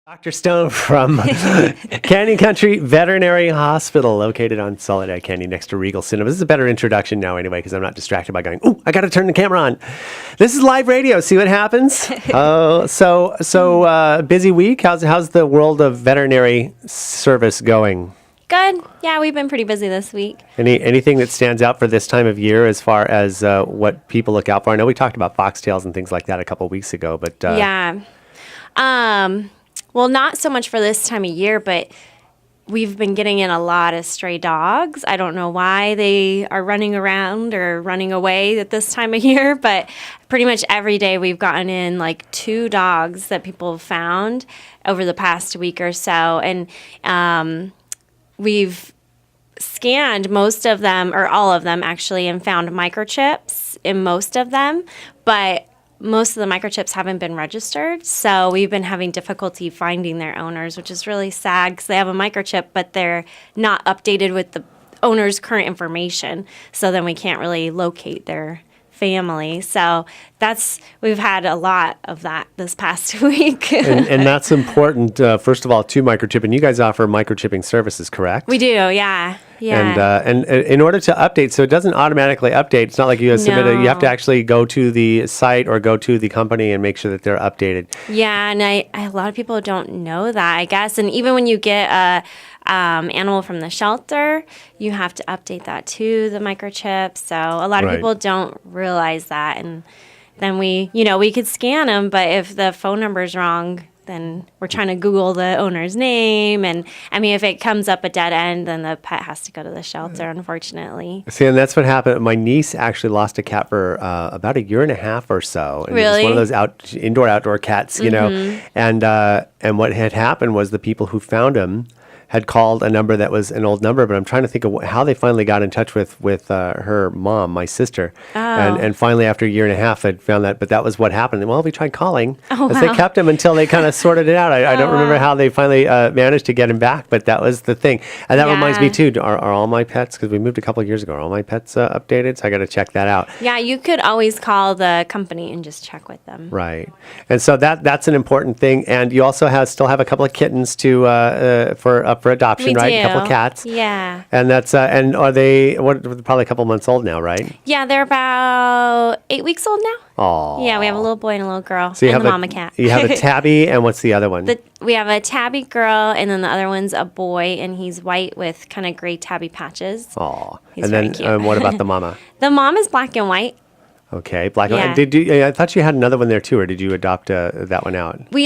Dr. Stone from Canyon Country Veterinary Hospital, located on Soledad Canyon next to Regal Cinema. This is a better introduction now anyway, because I'm not distracted by going, "Ooh, I got to turn the camera on." This is live radio. See what happens? So busy week. How's the world of veterinary service going? Good. Yeah, we've been pretty busy this week. Anything that stands out for this time of year as far as what people look out for? I know we talked about foxtails and things like that a couple of weeks ago, but yeah. Well, not so much for this time of year, but we've been getting in a lot of stray dogs. I don't know why they are running around or running away at this time of year, but pretty much every day we've gotten in like 2 dogs that people have found over the past week or so. And we've scanned most of them, or all of them actually, and found microchips in most of them, but most of the microchips haven't been registered, so we've been having difficulty finding their owners, which is really sad because they have a microchip, but they're not updated with the owner's current information, so then we can't really locate their family. So we've had a lot of that this past week. and that's important. First of all, to microchip, and you guys offer microchipping services, correct? We do, yeah. And in order to update, so it doesn't automatically update. It's not like you submit it. You have to actually go to the site or go to the company and make sure that they're updated. Yeah, and a lot of people don't know that, I guess. And even when you get a animal from the shelter, you have to update that to the microchip. So a lot of people don't realize that. And then we could scan them, but if the phone number is wrong, then we're trying to Google the owner's name. And I mean, if it comes up a dead end, then the pet has to go to the shelter, unfortunately. See, and that's what happened. My niece actually lost a cat for about 1.5 years or so. And really? It was one of those indoor-outdoor cats, you know. And what had happened was the people who found him had called a number that was an old number, but I'm trying to think of how they finally got in touch with her mom, my sister. Oh. And finally, after 1.5 years, they'd found that, but that was what happened. Well, we tried calling, as they kept him until they kind of sorted it out. I don't remember how they finally managed to get him back, but that was the thing. And that reminds me, too, are all my pets, because we moved a couple of years ago, are all my pets updated? So I got to check that out. Yeah, you could always call the company and just check with them. Right. And so that's an important thing. And you also still have a couple of kittens for adoption, right? Do. A couple of cats. Yeah. And that's and are they probably a couple months old now, right? Yeah, they're about 8 weeks old now. Oh. Yeah, we have a little boy and a little girl, So and the mama cat. You have a tabby, and what's the other one? We have a tabby girl, and then the other one's a boy, and he's white with kind of gray tabby patches. Oh. He's and very then cute. What about the mama? The mom is black and white. Okay, black and Yeah. white. Did you? I thought you had another one there too, or did you adopt that one out? We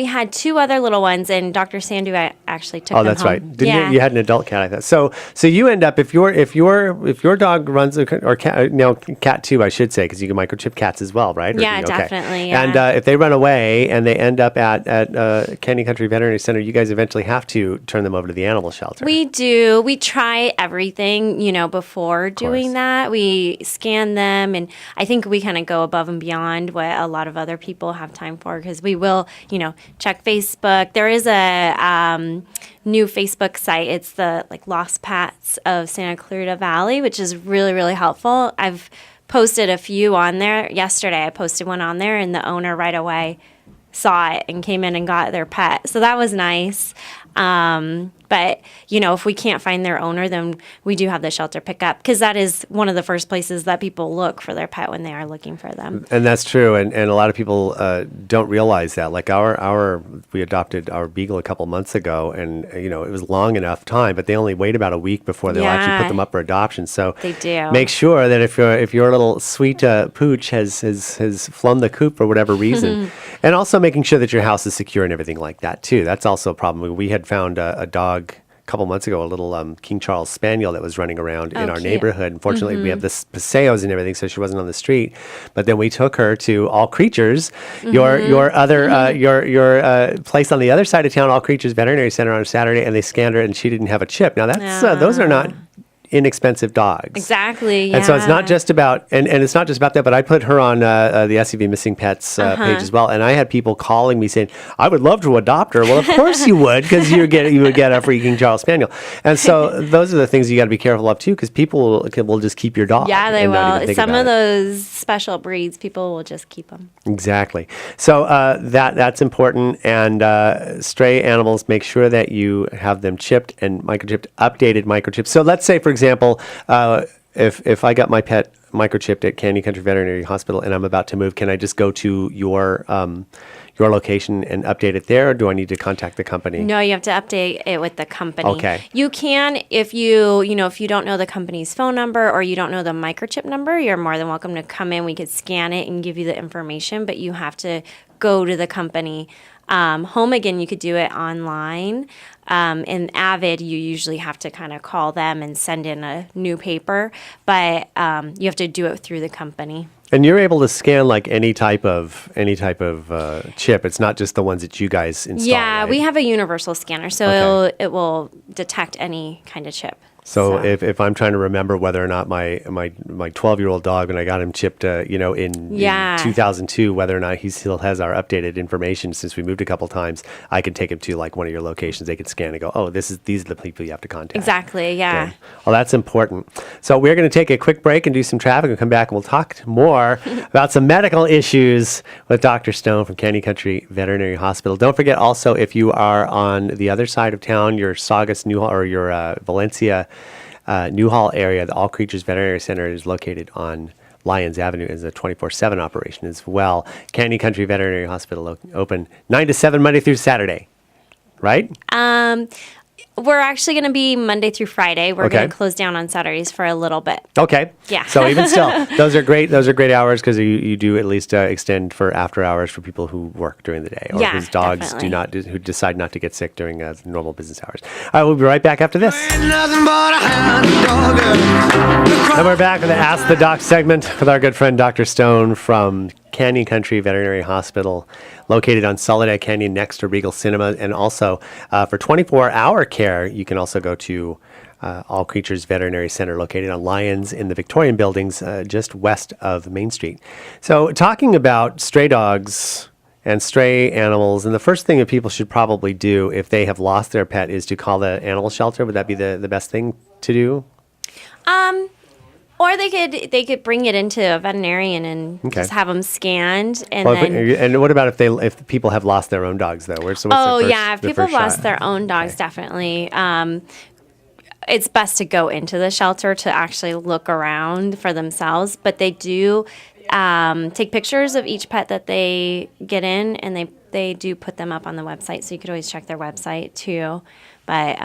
had 2 other little ones, and Dr. Sandu actually took them that's home. right. Didn't you had an adult cat? I thought. So you end up if your dog runs or cat, cat too, I should say, because you can microchip cats as well, right? Yeah, definitely. Yeah. And if they run away and they end up at Canyon Country Veterinary Center, you guys eventually have to turn them over to the animal shelter. We do. We try everything, before doing that. We scan them, and I think we kind of go above and beyond what a lot of other people have time for, because we will, check Facebook. There is a new Facebook site. It's the Lost Pets of Santa Clarita Valley, which is really, really helpful. I've posted a few on there. Yesterday I posted one on there, and the owner right away saw it and came in and got their pet. So that was nice. But, if we can't find their owner, then we do have the shelter pick up, because that is one of the first places that people look for their pet when they are looking for them. And that's true. And a lot of people don't realize that. Like we adopted our beagle a couple months ago, and, it was long enough time, but they only wait about a week before they'll actually put them up for adoption. So they do. Make sure that if your little sweet pooch has flown the coop for whatever reason, and also making sure that your house is secure and everything like that, too. That's also a problem. We had found a dog a couple months ago, a little King Charles Spaniel that was running around in our neighborhood. Unfortunately, we have this paseos and everything, so she wasn't on the street. But then we took her to All Creatures, your other your place on the other side of town, All Creatures Veterinary Center, on a Saturday, and they scanned her, and she didn't have a chip. Now that's those are not inexpensive dogs. Exactly. Yeah. And so it's not just about, and it's not just about that, but I put her on the SUV Missing Pets page as well. And I had people calling me saying, I would love to adopt her. Well, of course you would, because you would get a freaking Charles Spaniel. And so those are the things you got to be careful of too, because people will just keep your dog. Yeah, they will. Some of those special breeds, people will just keep them. Exactly. So that's important. And stray animals, make sure that you have them chipped and microchipped, updated microchips. So let's say, for example, if I got my pet microchipped at Canyon Country Veterinary Hospital and I'm about to move, can I just go to your location and update it there, or do I need to contact the company? No, you have to update it with the company. Okay. You can, if you don't know the company's phone number or you don't know the microchip number, you're more than welcome to come in. We could scan it and give you the information, but you have to go to the company. Home Again, you could do it online. In Avid, you usually have to kind of call them and send in a new paper, but you have to do it through the company. And you're able to scan like any type of chip. It's not just the ones that you guys install. Yeah, right? we have a universal scanner, so it will detect any kind of chip. So if I'm trying to remember whether or not my 12-year-old dog, when I got him chipped, in 2002, whether or not he still has our updated information since we moved a couple times, I could take him to like one of your locations. They could scan and go, oh, these are the people you have to contact. Exactly. Yeah. Good. Well, that's important. So we're going to take a quick break and do some traffic and come back and we'll talk more about some medical issues with Dr. Stone from Canyon Country Veterinary Hospital. Don't forget also, if you are on the other side of town, your Saugus, Newhall, or your Valencia, Newhall area, the All Creatures Veterinary Center is located on Lyons Avenue. Is a 24/7 operation as well. Canyon Country Veterinary Hospital open 9 to 7 Monday through Saturday, right? We're actually going to be Monday through Friday. We're going to close down on Saturdays for a little bit. Okay. Yeah. So even still, those are great. Those are great hours because you do at least extend for after hours for people who work during the day or whose dogs definitely. who decide not to get sick during normal business hours. All right, we'll be right back after this. And we're back with the Ask the Doc segment with our good friend Dr. Stone from Canyon Country Veterinary Hospital, located on Soledad Canyon next to Regal Cinema. And also for 24-hour care, you can also go to All Creatures Veterinary Center, located on Lyons in the Victorian buildings just west of Main Street. So talking about stray dogs and stray animals, and the first thing that people should probably do if they have lost their pet is to call the animal shelter. Would that be the best thing to do? Or they could bring it into a veterinarian and just have them scanned, and and what about if people have lost their own dogs though? If people have lost their own dogs, definitely. It's best to go into the shelter to actually look around for themselves, but they do take pictures of each pet that they get in, and they do put them up on the website, so you could always check their website too. But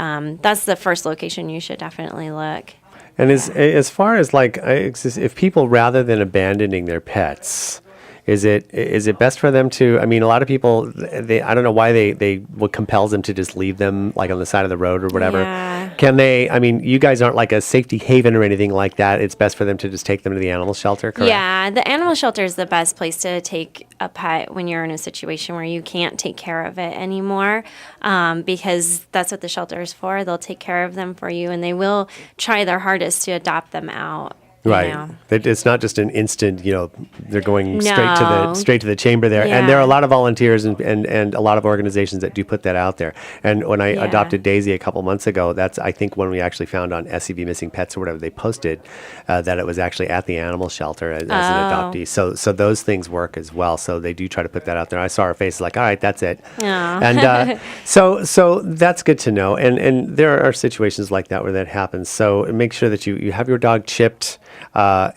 that's the first location you should definitely look. And as far as like, if people, rather than abandoning their pets, is it best for them to? I mean, a lot of people, I don't know why what compels them to just leave them like on the side of the road or whatever. Yeah. Can they? I mean, you guys aren't like a safety haven or anything like that. It's best for them to just take them to the animal shelter, correct? Yeah, the animal shelter is the best place to take a pet when you're in a situation where you can't take care of it anymore, because that's what the shelter is for. They'll take care of them for you, and they will try their hardest to adopt them out. Right. It's not just an instant, they're going No. straight to the chamber there. Yeah. And there are a lot of volunteers and a lot of organizations that do put that out there. And when I adopted Daisy a couple months ago, that's, I think, when we actually found on SCV Missing Pets or whatever, they posted that it was actually at the animal shelter as an adoptee. So those things work as well. So they do try to put that out there. I saw her face like, all right, that's it. And so that's good to know. And there are situations like that where that happens. So make sure that you have your dog chipped.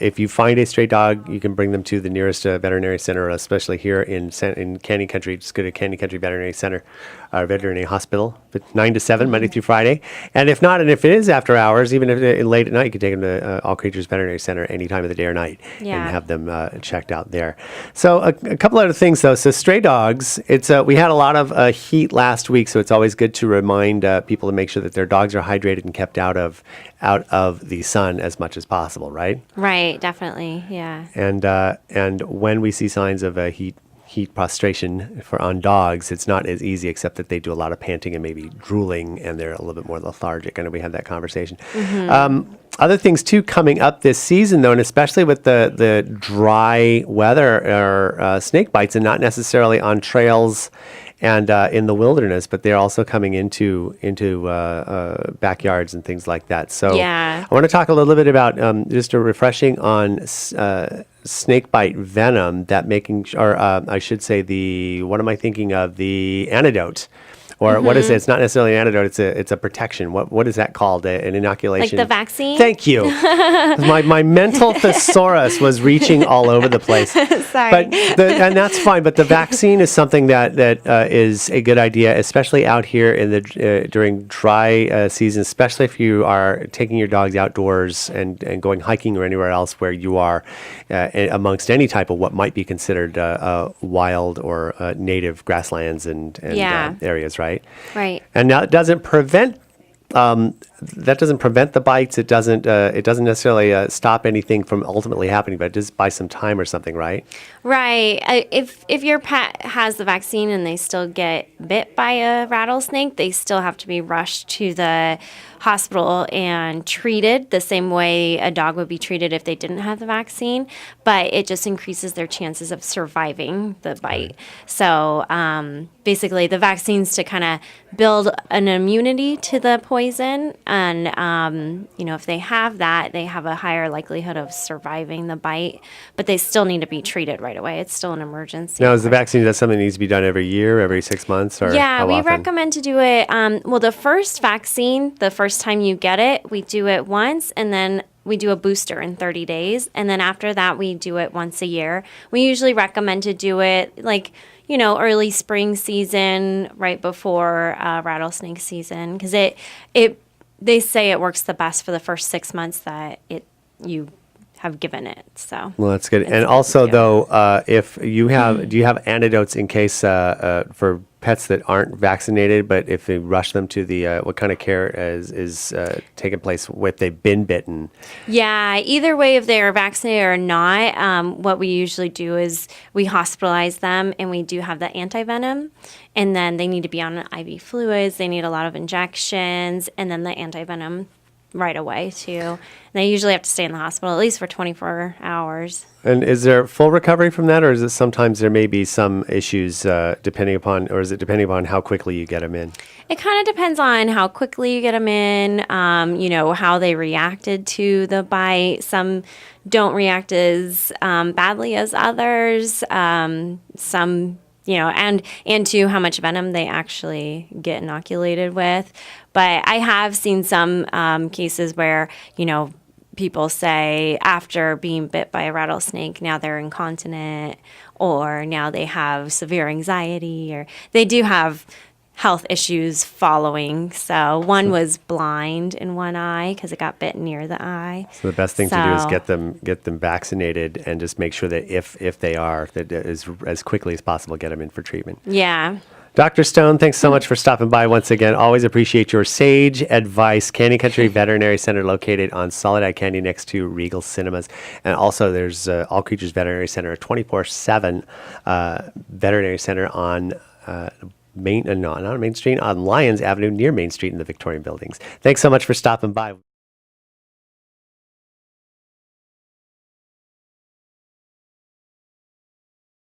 If you find a stray dog, you can bring them to the nearest veterinary center, especially here in Canyon Country. Just go to Canyon Country Veterinary Center, Veterinary Hospital, 9 to 7, Monday through Friday. And if not, and if it is after hours, even if late at night, you can take them to All Creatures Veterinary Center any time of the day or night and have them checked out there. So a couple other things, though. So stray dogs, we had a lot of heat last week, so it's always good to remind people to make sure that their dogs are hydrated and kept out of the sun as much as possible, right? Right, definitely, yeah. And when we see signs of heat prostration on dogs, it's not as easy, except that they do a lot of panting and maybe drooling, and they're a little bit more lethargic. I know we had that conversation. Mm-hmm. Other things too coming up this season, though, and especially with the dry weather, are snake bites, and not necessarily on trails and in the wilderness, but they're also coming into backyards and things like that. So I want to talk a little bit about just a refreshing on snake bite venom, I should say what am I thinking of? The antidote. Or what is it? It's not necessarily an antidote. It's a protection. What is that called? An inoculation? Like the vaccine? Thank you. my mental thesaurus was reaching all over the place. Sorry. And that's fine. But the vaccine is something that is a good idea, especially out here in the during dry season, especially if you are taking your dogs outdoors and going hiking or anywhere else where you are amongst any type of what might be considered wild or native grasslands and areas, right? Right. And now it doesn't prevent that doesn't prevent the bites. It doesn't necessarily stop anything from ultimately happening, but it does buy some time or something, right? Right. If your pet has the vaccine and they still get bit by a rattlesnake, they still have to be rushed to the hospital and treated the same way a dog would be treated if they didn't have the vaccine. But it just increases their chances of surviving the bite. So basically, the vaccine's to kind of build an immunity to the poison. And, if they have that, they have a higher likelihood of surviving the bite, but they still need to be treated right away. It's still an emergency. Now, is the vaccine something that needs to be done every year, every 6 months, or yeah, how we often? recommend to do it. The first vaccine, the first time you get it, we do it once, and then we do a booster in 30 days. And then after that, we do it once a year. We usually recommend to do it early spring season, right before rattlesnake season, because they say it works the best for the first 6 months that you have given it. So well, that's good. And also, though, if you have, do you have antidotes in case for pets that aren't vaccinated, but if they rush them to the what kind of care is taking place if they've been bitten? Yeah, either way, if they are vaccinated or not, what we usually do is we hospitalize them, and we do have the antivenom, and then they need to be on IV fluids. They need a lot of injections, and then the antivenom right away too. And they usually have to stay in the hospital at least for 24 hours. And is there full recovery from that, or is it sometimes there may be some issues depending upon how quickly you get them in? It kind of depends on how quickly you get them in, how they reacted to the bite. Some don't react as badly as others. Some and to how much venom they actually get inoculated with. But I have seen some cases where, people say after being bit by a rattlesnake, now they're incontinent, or now they have severe anxiety, or they do have health issues following. So one was blind in one eye because it got bit near the eye. So the best thing to do is get them vaccinated, and just make sure that if they are, that as quickly as possible, get them in for treatment. Yeah. Dr. Stone, thanks so much for stopping by once again. Always appreciate your sage advice. Candy Country Veterinary Center, located on Solid Eye Candy next to Regal Cinemas. And also there's All Creatures Veterinary Center, a 24/7 veterinary center on not on Main Street, on Lyons Avenue near Main Street in the Victorian Buildings. Thanks so much for stopping by.